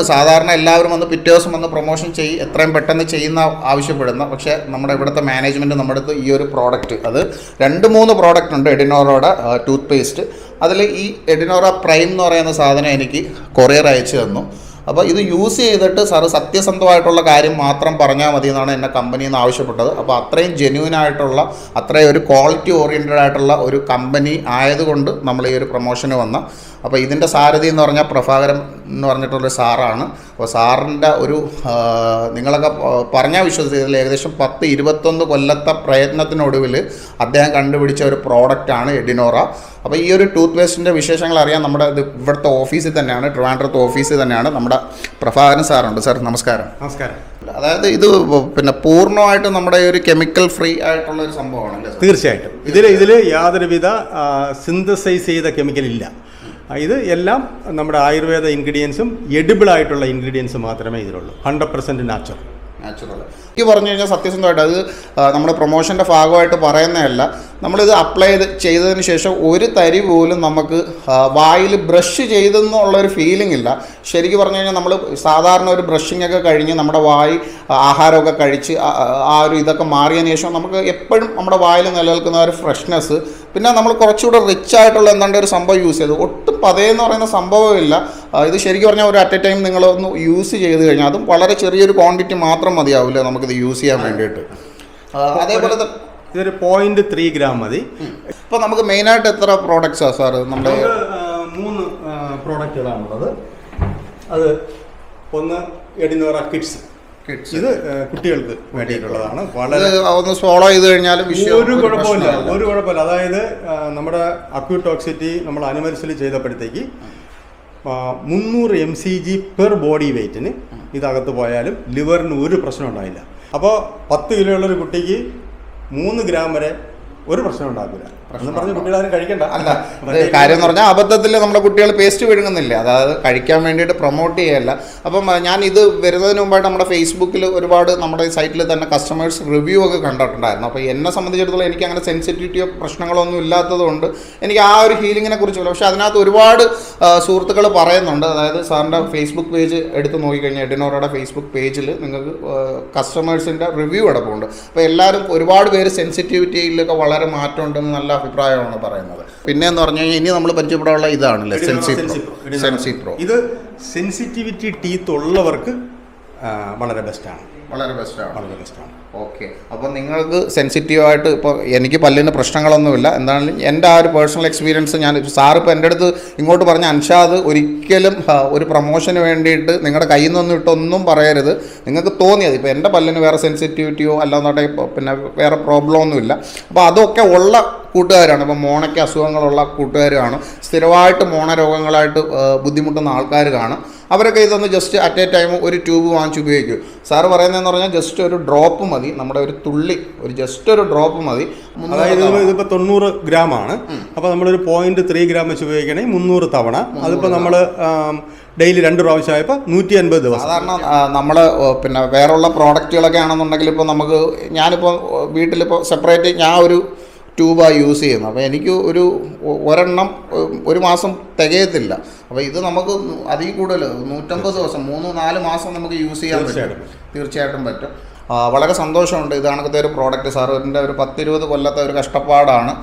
സാധാരണ എല്ലാവരും വന്ന് പിറ്റേ ദിവസം വന്ന് പ്രൊമോഷൻ എത്രയും പെട്ടെന്ന് ചെയ്യുന്ന ആവശ്യപ്പെടുന്ന, പക്ഷേ നമ്മുടെ ഇവിടുത്തെ മാനേജ്മെൻറ്റ് നമ്മുടെ അടുത്ത് ഈ ഒരു പ്രോഡക്റ്റ്, അത് 2-3 പ്രോഡക്റ്റ് ഉണ്ട് എഡിനോറയുടെ ടൂത്ത് പേസ്റ്റ്. അതിൽ ഈ എഡിനോറ പ്രൈം എന്ന് പറയുന്ന സാധനം എനിക്ക് കൊറിയർ അയച്ചു തന്നു. അപ്പോൾ ഇത് യൂസ് ചെയ്തിട്ട് സാറ് സത്യസന്ധമായിട്ടുള്ള കാര്യം മാത്രം പറഞ്ഞാൽ മതി എന്നാണ് എന്നെ കമ്പനിയിൽ നിന്ന് ആവശ്യപ്പെട്ടത്. അപ്പോൾ അത്രയും ജെന്യൂനായിട്ടുള്ള, അത്രയും ഒരു ക്വാളിറ്റി ഓറിയൻറ്റഡ് ആയിട്ടുള്ള ഒരു കമ്പനി ആയതുകൊണ്ട് നമ്മൾ ഈ ഒരു പ്രൊമോഷന് വന്ന. അപ്പോൾ ഇതിൻ്റെ സാരഥി എന്ന് പറഞ്ഞാൽ പ്രഭാകരൻ എന്ന് പറഞ്ഞിട്ടുള്ളൊരു സാറാണ്. അപ്പോൾ സാറിൻ്റെ ഒരു നിങ്ങളൊക്കെ പറഞ്ഞാൽ വിശ്വസിച്ചതിൽ ഏകദേശം 10-21 കൊല്ലത്തെ പ്രയത്നത്തിനൊടുവിൽ അദ്ദേഹം കണ്ടുപിടിച്ച ഒരു പ്രോഡക്റ്റാണ് എഡിനോറ. അപ്പോൾ ഈ ഒരു ടൂത്ത് പേസ്റ്റിൻ്റെ വിശേഷങ്ങൾ അറിയാൻ നമ്മുടെ ഇവിടുത്തെ ഓഫീസിൽ തന്നെയാണ്, ട്രിവാൻഡ്രത്ത് ഓഫീസിൽ തന്നെയാണ് നമ്മുടെ പ്രഭാകരൻ സാറുണ്ട്. സാർ നമസ്കാരം. നമസ്കാരം. അതായത് ഇത് പിന്നെ പൂർണ്ണമായിട്ട് നമ്മുടെ ഒരു കെമിക്കൽ ഫ്രീ ആയിട്ടുള്ള ഒരു സംഭവമാണല്ലേ? തീർച്ചയായിട്ടും. ഇതിൽ യാതൊരുവിധ സിന്തസൈസ് ചെയ്ത കെമിക്കൽ ഇല്ല. ഇത് എല്ലാം നമ്മുടെ ആയുർവേദ ഇൻഗ്രീഡിയൻസും എഡിബിൾ ആയിട്ടുള്ള ഇൻഗ്രീഡിയൻസ് മാത്രമേ ഇതിലുള്ളൂ. 100% നാച്ചുറൽ. എനിക്ക് പറഞ്ഞു കഴിഞ്ഞാൽ സത്യസന്ധമായിട്ട് അത് നമ്മുടെ പ്രൊമോഷൻ്റെ ഭാഗമായിട്ട് പറയുന്നതല്ല. നമ്മളിത് അപ്ലൈ ചെയ്തതിന് ശേഷം ഒരു തരി പോലും നമുക്ക് വായിൽ ബ്രഷ് ചെയ്തെന്നുള്ളൊരു ഫീലിംഗ് ഇല്ല. ശരിക്കും പറഞ്ഞു കഴിഞ്ഞാൽ നമ്മൾ സാധാരണ ഒരു ബ്രഷിംഗ് ഒക്കെ കഴിഞ്ഞ് നമ്മുടെ വായി ആഹാരമൊക്കെ കഴിച്ച് ആ ഒരു ഇതൊക്കെ മാറിയതിന് ശേഷം നമുക്ക് എപ്പോഴും നമ്മുടെ വായിൽ നിലനിൽക്കുന്ന ഒരു ഫ്രഷ്നെസ്, പിന്നെ നമ്മൾ കുറച്ചുകൂടെ റിച്ച് ആയിട്ടുള്ള എന്താണ്ട് ഒരു സംഭവം യൂസ് ചെയ്തു. ഒട്ടും പതയെന്ന് പറയുന്ന സംഭവമില്ല. ഇത് ശരിക്കും പറഞ്ഞാൽ ഒരു അറ്റ് എ ടൈം നിങ്ങളൊന്ന് യൂസ് ചെയ്ത് കഴിഞ്ഞാൽ, അതും വളരെ ചെറിയൊരു ക്വാണ്ടിറ്റി മാത്രം മതിയാവില്ല നമുക്കിത് യൂസ് ചെയ്യാൻ വേണ്ടിയിട്ട്. അതേപോലെ ഇതൊരു 0.3 ഗ്രാം മതി. ഇപ്പോൾ നമുക്ക് മെയിനായിട്ട് എത്ര പ്രോഡക്ട്സാണ് സാർ? നമ്മുടെ 3 പ്രോഡക്റ്റുകളാണുള്ളത്. അത് ഒന്ന് എഡിനോറ കിഡ്സ്. ഇത് കുട്ടികൾക്ക് വേണ്ടിയിട്ടുള്ളതാണ്. വളരെ ഒന്ന് ഫോളോ ചെയ്ത് കഴിഞ്ഞാലും ഒരു കുഴപ്പമില്ല. അതായത് നമ്മുടെ അക്യൂടോക്സിറ്റി നമ്മൾ അനിമൽസിൽ ചെയ്തപ്പോഴത്തേക്ക് 300 mcg പെർ ബോഡി വെയ്റ്റിന് ഇതകത്ത് പോയാലും ലിവറിന് ഒരു പ്രശ്നം ഉണ്ടായില്ല. അപ്പോൾ 10 കിലോ ഉള്ളൊരു കുട്ടിക്ക് 3 ഗ്രാം വരെ ഒരു പ്രശ്നം ഉണ്ടാക്കില്ല. പറഞ്ഞ് കുട്ടികളാരും കഴിക്കണ്ട. അല്ല, കാര്യം എന്ന് പറഞ്ഞാൽ അബദ്ധത്തിൽ നമ്മുടെ കുട്ടികൾ പേസ്റ്റ് വിഴുങ്ങുന്നില്ല, അതായത് കഴിക്കാൻ വേണ്ടിയിട്ട് പ്രൊമോട്ട് ചെയ്യല്ല. അപ്പം ഞാൻ ഇത് വരുന്നതിന് മുമ്പായിട്ട് നമ്മുടെ ഫേസ്ബുക്കിൽ ഒരുപാട് നമ്മുടെ സൈറ്റിൽ തന്നെ കസ്റ്റമേഴ്സ് റിവ്യൂ ഒക്കെ കണ്ടിട്ടുണ്ടായിരുന്നു. അപ്പോൾ എന്നെ സംബന്ധിച്ചിടത്തോളം എനിക്ക് അങ്ങനെ സെൻസിറ്റിവിറ്റിയോ പ്രശ്നങ്ങളൊന്നും ഇല്ലാത്തതുകൊണ്ട് എനിക്ക് ആ ഒരു ഹീലിങ്ങിനെ കുറിച്ചില്ല. പക്ഷേ അതിനകത്ത് ഒരുപാട് സുഹൃത്തുക്കൾ പറയുന്നുണ്ട്. അതായത് സാറിൻ്റെ ഫേസ്ബുക്ക് പേജ് എടുത്ത് നോക്കിക്കഴിഞ്ഞാൽ എഡിനോറയുടെ ഫേസ്ബുക്ക് പേജിൽ നിങ്ങൾക്ക് കസ്റ്റമേഴ്സിൻ്റെ റിവ്യൂ അടക്കമുണ്ട്. അപ്പോൾ എല്ലാവരും ഒരുപാട് പേര് സെൻസിറ്റിവിറ്റിയിലൊക്കെ വളരെ മാറ്റമുണ്ടെന്ന് നല്ല അഭിപ്രായമാണ് പറയുന്നത്. പിന്നെ എന്ന് പറഞ്ഞു കഴിഞ്ഞാൽ ഇനി നമ്മൾ പരിചയപ്പെടാനുള്ള ഇതാണല്ലേ സെൻസി പ്രോ. ഇത് സെൻസിറ്റിവിറ്റി ടീത്ത് ഉള്ളവർക്ക് വളരെ ബെസ്റ്റാണ്. ഓക്കെ. അപ്പോൾ നിങ്ങൾക്ക് സെൻസിറ്റീവായിട്ട്, ഇപ്പോൾ എനിക്ക് പല്ലിന് പ്രശ്നങ്ങളൊന്നുമില്ല. എന്താണെങ്കിലും എൻ്റെ ആ ഒരു പേഴ്സണൽ എക്സ്പീരിയൻസ് സാർ ഇപ്പോൾ എൻ്റെ അടുത്ത് ഇങ്ങോട്ട് പറഞ്ഞ അൻഷാദ് ഒരിക്കലും ഒരു പ്രൊമോഷന് വേണ്ടിയിട്ട് നിങ്ങളുടെ കയ്യിൽ നിന്നൊന്നും ഇട്ടൊന്നും പറയരുത്. നിങ്ങൾക്ക് തോന്നിയത് ഇപ്പോൾ എൻ്റെ പല്ലിന് വേറെ സെൻസിറ്റിവിറ്റിയോ അല്ലാതെ പിന്നെ വേറെ പ്രോബ്ലം ഒന്നുമില്ല. അപ്പോൾ അതൊക്കെ ഉള്ള കൂട്ടുകാരാണ്. ഇപ്പോൾ മോണയ്ക്ക് അസുഖങ്ങളുള്ള കൂട്ടുകാരാണ്, സ്ഥിരമായിട്ട് മോണരോഗങ്ങളായിട്ട് ബുദ്ധിമുട്ടുന്ന ആൾക്കാർ കാണും. അവരൊക്കെ ഇതൊന്ന് ജസ്റ്റ് അറ്റ് എ ടൈം ഒരു ട്യൂബ് വാങ്ങിച്ച് ഉപയോഗിക്കും. സാറ് പറയുന്നതെന്ന് പറഞ്ഞാൽ ജസ്റ്റ് ഒരു ഡ്രോപ്പ് മതി, നമ്മുടെ ഒരു തുള്ളി, ജസ്റ്റ് ഒരു ഡ്രോപ്പ് മതി. അതായത് ഇതിപ്പോൾ 90 ഗ്രാമാണ്. അപ്പോൾ നമ്മളൊരു 0.3 ഗ്രാം വെച്ച് ഉപയോഗിക്കണമെങ്കിൽ 300 തവണ. അതിപ്പോൾ നമ്മൾ ഡെയിലി 2 പ്രാവശ്യമായപ്പോൾ 150 ദിവസം. സാധാരണ നമ്മൾ പിന്നെ വേറെയുള്ള പ്രോഡക്റ്റുകളൊക്കെ ആണെന്നുണ്ടെങ്കിൽ ഇപ്പോൾ നമുക്ക്, ഞാനിപ്പോൾ വീട്ടിലിപ്പോൾ സെപ്പറേറ്റ് ഞാൻ ഒരു ട്യൂബാണ് യൂസ് ചെയ്യുന്നത്. അപ്പോൾ എനിക്ക് ഒരെണ്ണം ഒരു മാസം തികയത്തില്ല. അപ്പോൾ ഇത് നമുക്ക് അതിൽ കൂടുതൽ 150 ദിവസം 3-4 മാസം നമുക്ക് യൂസ് ചെയ്യാൻ പറ്റും. തീർച്ചയായിട്ടും പറ്റും. വളരെ സന്തോഷമുണ്ട്. ഇതാണത്തെ ഒരു പ്രോഡക്റ്റ് സാറിൻ്റെ ഒരു 10-20 കൊല്ലത്തെ ഒരു കഷ്ടപ്പാടാണ്.